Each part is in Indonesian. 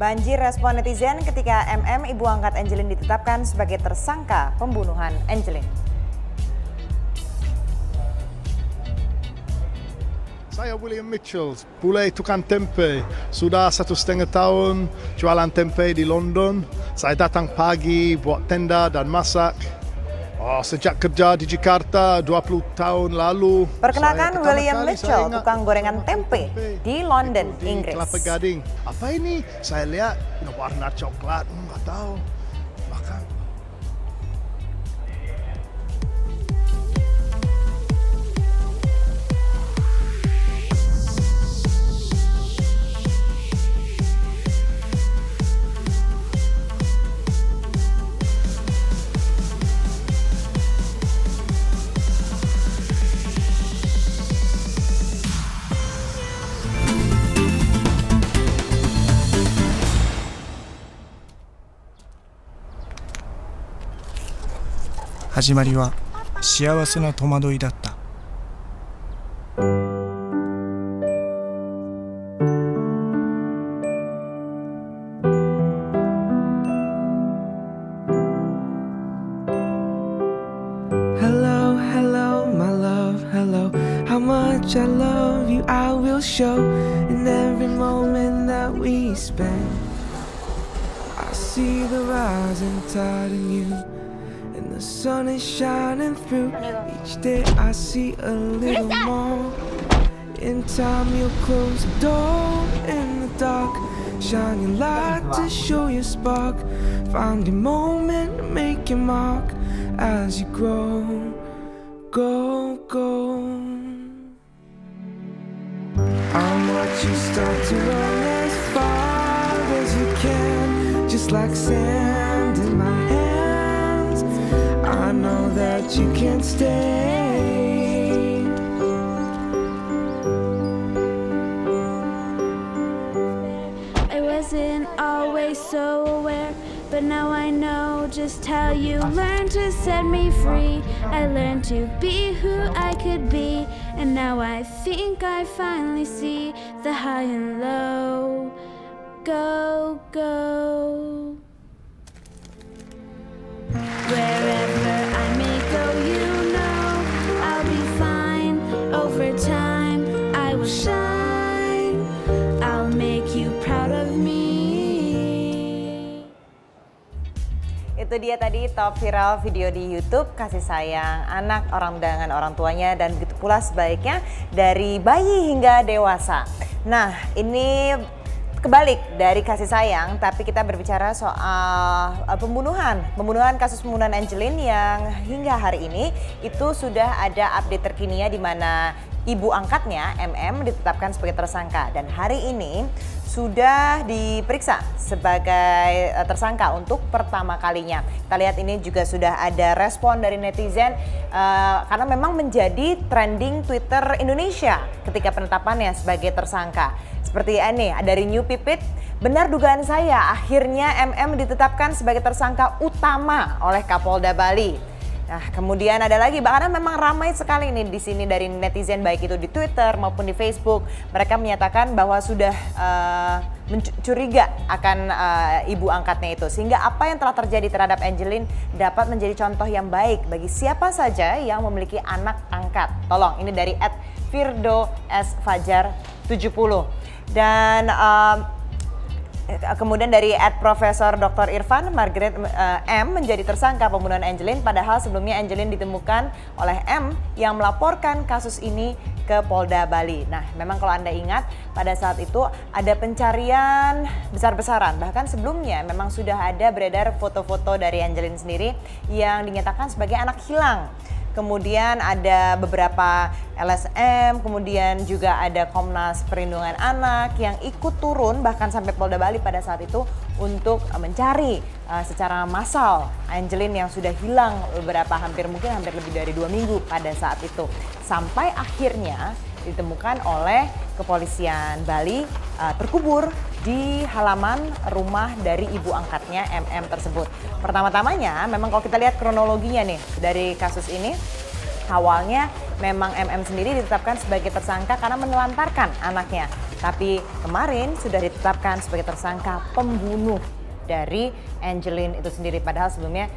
Banjir respon netizen ketika ibu angkat Angelin ditetapkan sebagai tersangka pembunuhan Angelin. Saya William Mitchell, bule tukang tempe. Sudah 1,5 tahun jualan tempe di London. Saya datang pagi buat tenda dan masak. Sejak kerja di Jakarta 20 tahun lalu. Perkenalkan William Mitchell, tukang gorengan tempe di London, Inggris. Kelapa Gading. Apa ini? Saya lihat warna coklat, nggak tahu. Makan.始まりは幸せな戸惑いだった。Hello, hello, my love, hello. How much I love you, I will show in every moment that we spend. I see the rising tide in you. The sun is shining through. Each day I see a little more. In time you'll close the door in the dark. Shine your light to show your spark. Find your moment, make your mark. As you grow, go, go. I'll watch you start to run as far as you can. Just like sand in my hand. I know that you can't stay. I wasn't always so aware, but now I know just how you learned to set me free. I learned to be who I could be, and now I think I finally see the high and low. Go, go. Wherever I may go, you know I'll be fine. Over time, I will shine. I'll make you proud of me. Itu dia tadi top viral video di YouTube, kasih sayang anak orang dengan orang tuanya, dan begitu pula sebaliknya dari bayi hingga dewasa. Nah, ini kebalik dari kasih sayang, tapi kita berbicara soal pembunuhan kasus pembunuhan Angelin yang hingga hari ini itu sudah ada update terkininya di mana ibu angkatnya ditetapkan sebagai tersangka, dan hari ini sudah diperiksa sebagai tersangka untuk pertama kalinya. Kita lihat ini juga sudah ada respon dari netizen karena memang menjadi trending Twitter Indonesia ketika penetapannya sebagai tersangka. Seperti ini, dari New Pipit, benar dugaan saya, akhirnya ditetapkan sebagai tersangka utama oleh Kapolda Bali. Nah, kemudian ada lagi, karena memang ramai sekali nih di sini dari netizen, baik itu di Twitter maupun di Facebook. Mereka menyatakan bahwa sudah curiga akan ibu angkatnya itu, sehingga apa yang telah terjadi terhadap Angelin dapat menjadi contoh yang baik bagi siapa saja yang memiliki anak angkat. Tolong, ini dari @firdo_s_fajar70. Dan kemudian dari @Profesor Dr. Irfan, Margaret menjadi tersangka pembunuhan Angelin, padahal sebelumnya Angelin ditemukan oleh yang melaporkan kasus ini ke Polda Bali. Nah, memang kalau Anda ingat pada saat itu ada pencarian besar-besaran, bahkan sebelumnya memang sudah ada beredar foto-foto dari Angelin sendiri yang dinyatakan sebagai anak hilang. Kemudian ada beberapa LSM, kemudian juga ada Komnas Perlindungan Anak yang ikut turun bahkan sampai Polda Bali pada saat itu untuk mencari secara massal Angelin yang sudah hilang hampir lebih dari 2 minggu pada saat itu. Sampai akhirnya ditemukan oleh kepolisian Bali terkubur di halaman rumah dari ibu angkatnya tersebut. Pertama-tamanya memang kalau kita lihat kronologinya nih dari kasus ini, awalnya memang sendiri ditetapkan sebagai tersangka karena menelantarkan anaknya. Tapi kemarin sudah ditetapkan sebagai tersangka pembunuh dari Angelin itu sendiri. Padahal sebelumnya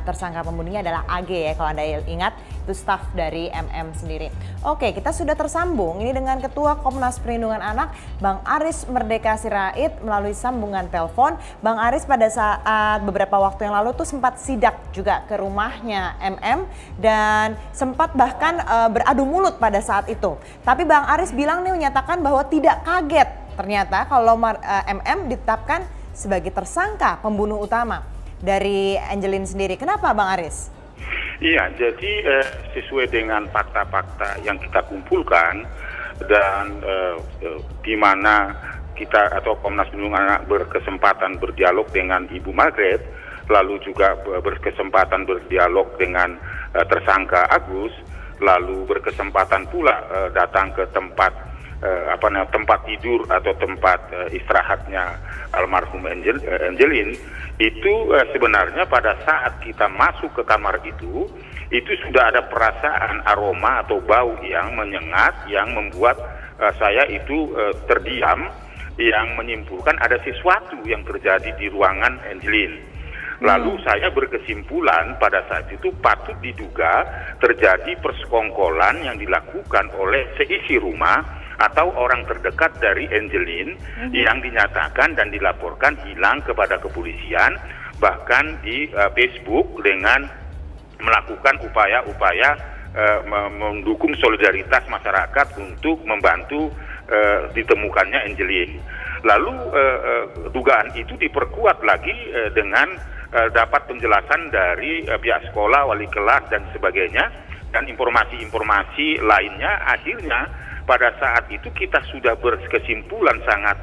tersangka pembunuhnya adalah AG ya, kalau Anda ingat, itu staf dari MM sendiri. Oke, kita sudah tersambung ini dengan Ketua Komnas Perlindungan Anak, Bang Aris Merdeka Sirait melalui sambungan telepon. Bang Aris pada saat beberapa waktu yang lalu tuh sempat sidak juga ke rumahnya MM dan sempat bahkan beradu mulut pada saat itu. Tapi Bang Aris bilang nih, menyatakan bahwa tidak kaget ternyata kalau MM ditetapkan sebagai tersangka pembunuh utama dari Angelin sendiri. Kenapa Bang Aris? Iya, jadi sesuai dengan fakta-fakta yang kita kumpulkan dan di mana kita atau Komnas Perlindungan Anak berkesempatan berdialog dengan Ibu Margaret, lalu juga berkesempatan berdialog dengan tersangka Agus, lalu berkesempatan pula datang ke tempat tempat tidur atau tempat istirahatnya almarhum Angelin. Itu sebenarnya pada saat kita masuk ke kamar itu sudah ada perasaan aroma atau bau yang menyengat yang membuat saya itu terdiam, yang menyimpulkan ada sesuatu yang terjadi di ruangan Angelin. Lalu saya berkesimpulan pada saat itu patut diduga terjadi persekongkolan yang dilakukan oleh seisi rumah atau orang terdekat dari Angelin yang dinyatakan dan dilaporkan hilang kepada kepolisian, bahkan di Facebook dengan melakukan upaya-upaya mendukung solidaritas masyarakat untuk membantu ditemukannya Angelin. Lalu dugaan itu diperkuat lagi dengan dapat penjelasan dari pihak sekolah, wali kelas dan sebagainya, dan informasi-informasi lainnya. Akhirnya pada saat itu kita sudah berkesimpulan sangat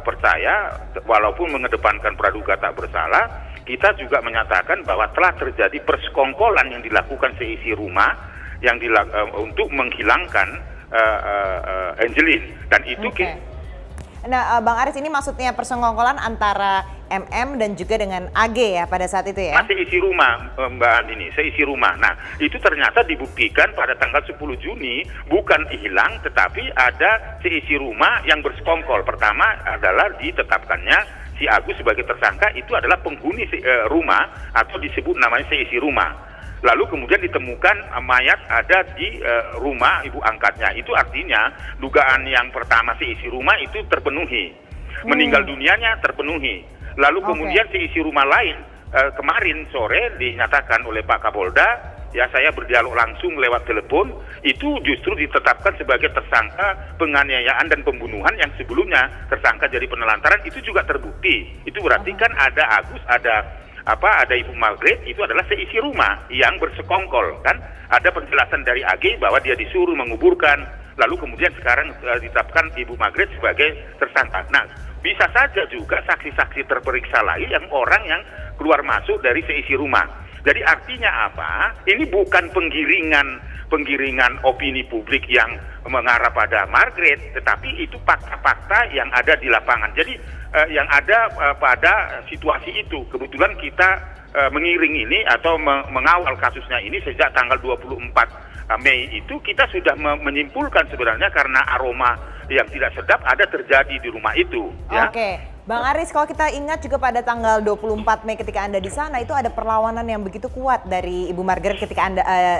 percaya, walaupun mengedepankan praduga tak bersalah, kita juga menyatakan bahwa telah terjadi persekongkolan yang dilakukan seisi rumah yang untuk menghilangkan Angelin, dan itu Nah, Bang Aris, ini maksudnya persekongkolan antara MM dan juga dengan AG ya pada saat itu ya? Masih isi rumah, Mbak Andini, seisi rumah. Nah, itu ternyata dibuktikan pada tanggal 10 Juni, bukan hilang, tetapi ada seisi rumah yang bersekongkol. Pertama adalah ditetapkannya si Agus sebagai tersangka, itu adalah penghuni rumah atau disebut namanya seisi rumah. Lalu kemudian ditemukan mayat ada di rumah ibu angkatnya. Itu artinya dugaan yang pertama seisi rumah itu terpenuhi. Meninggal dunianya terpenuhi. Lalu kemudian seisi rumah lain kemarin sore dinyatakan oleh Pak Kapolda, ya saya berdialog langsung lewat telepon, itu justru ditetapkan sebagai tersangka penganiayaan dan pembunuhan yang sebelumnya tersangka jadi penelantaran, itu juga terbukti. Itu berarti kan ada Agus, ada Ibu Margaret, itu adalah seisi rumah yang bersekongkol kan. Ada penjelasan dari AG bahwa dia disuruh menguburkan, lalu kemudian sekarang ditetapkan Ibu Margaret sebagai tersangka. Nah, bisa saja juga saksi-saksi terperiksa lain yang orang yang keluar masuk dari seisi rumah. Jadi artinya apa? Ini bukan penggiringan opini publik yang mengarah pada Margaret, tetapi itu fakta-fakta yang ada di lapangan. Jadi yang ada pada situasi itu. Kebetulan kita mengiring ini atau mengawal kasusnya ini sejak tanggal 24 Mei itu kita sudah menyimpulkan sebenarnya karena aroma yang tidak sedap ada terjadi di rumah itu. Ya. Oke. Bang Aris, kalau kita ingat juga pada tanggal 24 Mei ketika Anda di sana itu ada perlawanan yang begitu kuat dari Ibu Margaret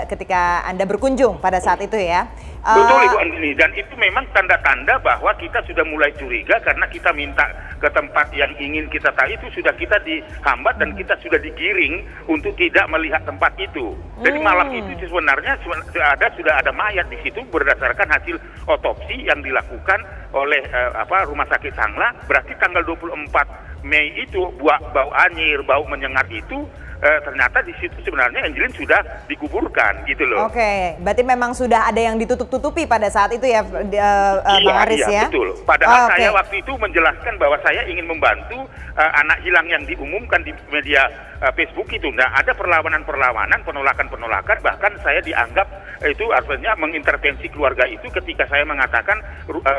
ketika Anda berkunjung pada saat itu ya. Betul Ibu Andini, dan itu memang tanda-tanda bahwa kita sudah mulai curiga karena kita minta ke tempat yang ingin kita tahu itu sudah kita dihambat dan kita sudah digiring untuk tidak melihat tempat itu. Jadi malam itu sebenarnya sudah ada mayat di situ berdasarkan hasil otopsi yang dilakukan oleh Rumah Sakit Sangla. Berarti tanggal 24 Mei itu bau anyir, bau menyengat itu ternyata di situ sebenarnya Angelin sudah dikuburkan gitu loh. Oke, berarti memang sudah ada yang ditutup-tutupi pada saat itu ya, Bang Aris ya? Iya, betul. Padahal saya waktu itu menjelaskan bahwa saya ingin membantu anak hilang yang diumumkan di media Facebook itu. Nah, ada perlawanan-perlawanan, penolakan-penolakan, bahkan saya dianggap itu artinya mengintervensi keluarga itu ketika saya mengatakan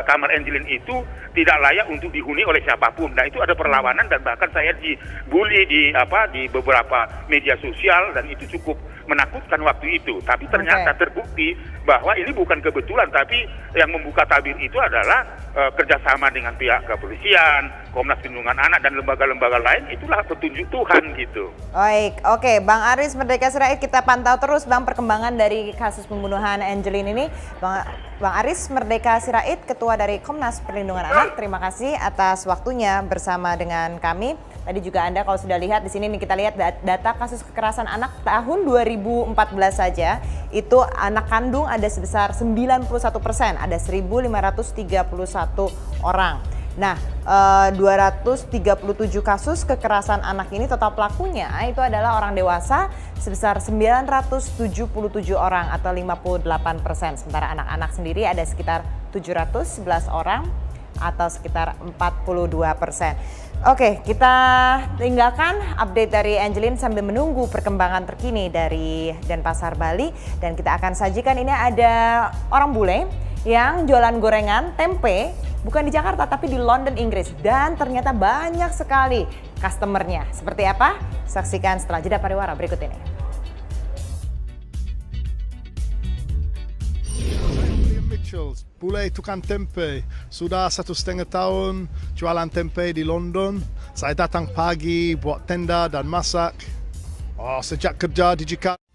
kamar Angelin itu tidak layak untuk dihuni oleh siapapun. Nah, itu ada perlawanan dan bahkan saya dibully di beberapa media sosial dan itu cukup menakutkan waktu itu. Tapi ternyata terbukti bahwa ini bukan kebetulan, tapi yang membuka tabir itu adalah kerjasama dengan pihak kepolisian, Komnas Perlindungan Anak dan lembaga-lembaga lain. Itulah petunjuk Tuhan gitu. Baik, oke, Bang Aris Merdeka Sirait, kita pantau terus Bang perkembangan dari kasus pembunuhan Angelin ini. Bang Aris Merdeka Sirait, Ketua dari Komnas Perlindungan Anak, terima kasih atas waktunya bersama dengan kami. Tadi juga Anda kalau sudah lihat di sini nih, kita lihat data kasus kekerasan anak tahun 2014 saja, itu anak kandung ada sebesar 91%, ada 1.531 orang. Nah, 237 kasus kekerasan anak ini total pelakunya itu adalah orang dewasa sebesar 977 orang atau 58%. Sementara anak-anak sendiri ada sekitar 711 orang atau sekitar 42%. Oke, kita tinggalkan update dari Angelin sambil menunggu perkembangan terkini dari Denpasar, Bali. Dan kita akan sajikan, ini ada orang bule yang jualan gorengan tempe bukan di Jakarta tapi di London, Inggris. Dan ternyata banyak sekali customernya. Seperti apa? Saksikan setelah jeda pariwara berikut ini. Bule tukang tempe, sudah 1,5 tahun jualan tempe di London. Saya datang pagi buat tenda dan masak. Sejak kerja di Jakarta.